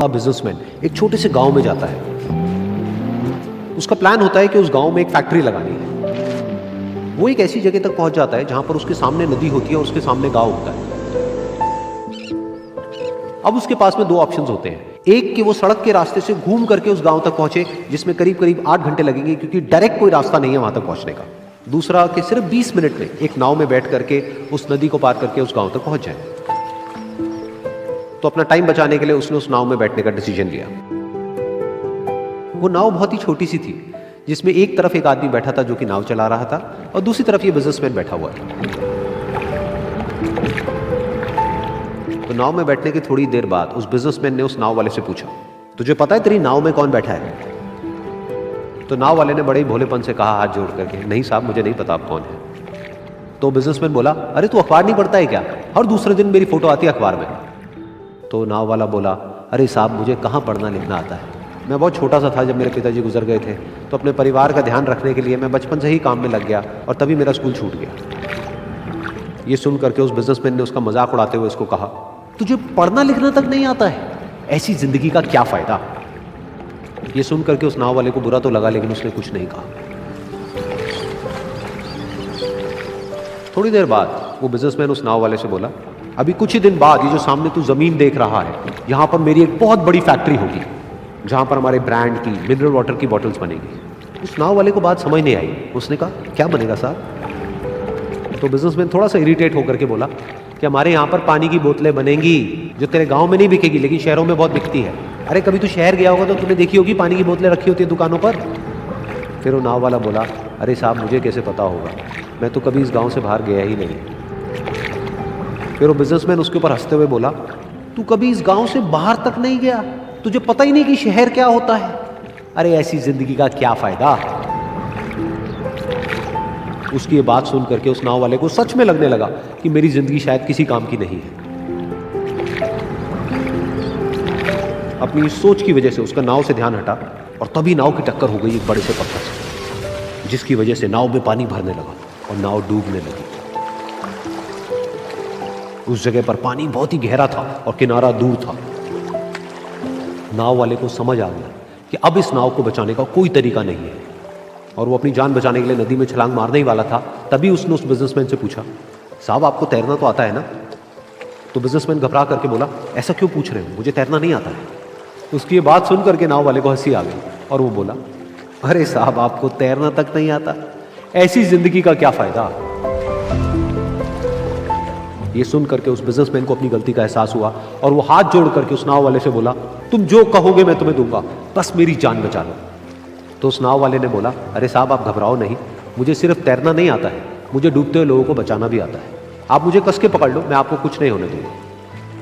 Businessman एक छोटे से गांव में जाता है। उसका प्लान होता है कि उस गांव में एक फैक्ट्री लगानी है। वो एक ऐसी जगह तक पहुंच जाता है जहां पर उसके सामने नदी होती है और उसके सामने गांव होता है। अब उसके पास में दो ऑप्शंस होते हैं, एक कि वो सड़क के रास्ते से घूम करके उस गांव तक पहुंचे जिसमें करीब करीब 8 घंटे लगेंगे क्योंकि डायरेक्ट कोई रास्ता नहीं है वहां तक पहुंचने का। दूसरा कि सिर्फ 20 मिनट में एक नाव में बैठ करके उस नदी को पार करके उस गांव तक पहुंच जाए। तो अपना टाइम बचाने के लिए उसने उस नाव में बैठने का डिसीजन लिया। वो नाव बहुत ही छोटी सी थी जिसमें एक तरफ एक आदमी बैठा था जो कि नाव चला रहा था और दूसरी तरफ ये बिजनेसमैन बैठा हुआ था। तो नाव में बैठने की थोड़ी देर बाद उस बिजनेसमैन ने उस नाव वाले से पूछा, तुझे पता है तेरी नाव में कौन बैठा है? तो नाव वाले ने बड़े ही भोलेपन से कहा हाथ जोड़ करके, नहीं साहब मुझे नहीं पता आप कौन है। तो बिजनेसमैन बोला, अरे तू अखबार नहीं पढ़ता है क्या? हर दूसरे दिन मेरी फोटो आती है अखबार में। तो नाव वाला बोला, अरे साहब मुझे कहाँ पढ़ना लिखना आता है, मैं बहुत छोटा सा था जब मेरे पिताजी गुजर गए थे, तो अपने परिवार का ध्यान रखने के लिए मैं बचपन से ही काम में लग गया और तभी मेरा स्कूल छूट गया। ये सुन करके उस बिजनेसमैन ने उसका मजाक उड़ाते हुए उसको कहा, तुझे पढ़ना लिखना तक नहीं आता है, ऐसी जिंदगी का क्या फायदा? ये सुन करके उस नाव वाले को बुरा तो लगा लेकिन उसने कुछ नहीं कहा। थोड़ी देर बाद वो बिजनेसमैन उस नाव वाले से बोला, अभी कुछ ही दिन बाद ये जो सामने तू जमीन देख रहा है, यहां पर मेरी एक बहुत बड़ी फैक्ट्री होगी जहां पर हमारे ब्रांड की मिनरल वाटर की बॉटल्स बनेगी। उस नाव वाले को बात समझ नहीं आई। उसने कहा, क्या बनेगा साहब? तो बिजनेसमैन थोड़ा सा इरिटेट होकर के बोला कि हमारे यहाँ पर पानी की बोतलें बनेंगी जो तेरे गांव में नहीं बिकेगी लेकिन शहरों में बहुत बिकती है। अरे कभी तू शहर गया होगा तो तूने देखी होगी पानी की बोतलें रखी होती है दुकानों पर। फिर वो नाव वाला बोला, अरे साहब मुझे कैसे पता होगा, मैं तो कभी इस गाँव से बाहर गया ही नहीं। फिर वो बिजनेसमैन उसके ऊपर हंसते हुए बोला, तू कभी इस गांव से बाहर तक नहीं गया, तुझे पता ही नहीं कि शहर क्या होता है? अरे ऐसी जिंदगी का क्या फायदा? उसकी ये बात सुन करके उस नाव वाले को सच में लगने लगा कि मेरी जिंदगी शायद किसी काम की नहीं है। अपनी इस सोच की वजह से उसका नाव से ध्यान हटा और तभी नाव की टक्कर हो गई एक बड़े से पत्थर से, जिसकी वजह से नाव में पानी भरने लगा और नाव डूबने लगी। उस जगह पर पानी बहुत ही गहरा था और किनारा दूर था। नाव वाले को समझ आ गया कि अब इस नाव को बचाने का कोई तरीका नहीं है और वो अपनी जान बचाने के लिए नदी में छलांग मारने ही वाला था। तभी उसने उस बिजनेसमैन से पूछा, साहब आपको तैरना तो आता है ना? तो बिजनेसमैन घबरा करके बोला, ऐसा क्यों पूछ रहे हो, मुझे तैरना नहीं आता है। उसकी ये बात सुन करके नाव वाले को हंसी आ गई और वो बोला, अरे साहब आपको तैरना तक नहीं आता, ऐसी जिंदगी का क्या फायदा? ये सुन करके उस बिजनेसमैन को अपनी गलती का एहसास हुआ और वो हाथ जोड़ करके उस नाव वाले से बोला, तुम जो कहोगे मैं तुम्हें दूंगा, बस मेरी जान बचा लो। तो उस नाव वाले ने बोला, अरे साहब आप घबराओ नहीं, मुझे सिर्फ तैरना नहीं आता है, मुझे डूबते हुए लोगों को बचाना भी आता है। आप मुझे कस के पकड़ लो, मैं आपको कुछ नहीं होने दूंगा।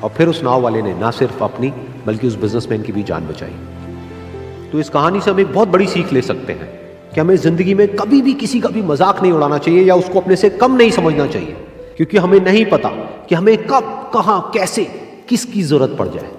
और फिर उस नाव वाले ने ना सिर्फ अपनी बल्कि उस बिजनेसमैन की भी जान बचाई। तो इस कहानी से हम एक बहुत बड़ी सीख ले सकते हैं कि हमें जिंदगी में कभी भी किसी का भी मजाक नहीं उड़ाना चाहिए या उसको अपने से कम नहीं समझना चाहिए, क्योंकि हमें नहीं पता कि हमें कब, कहां, कैसे, किसकी जरूरत पड़ जाए।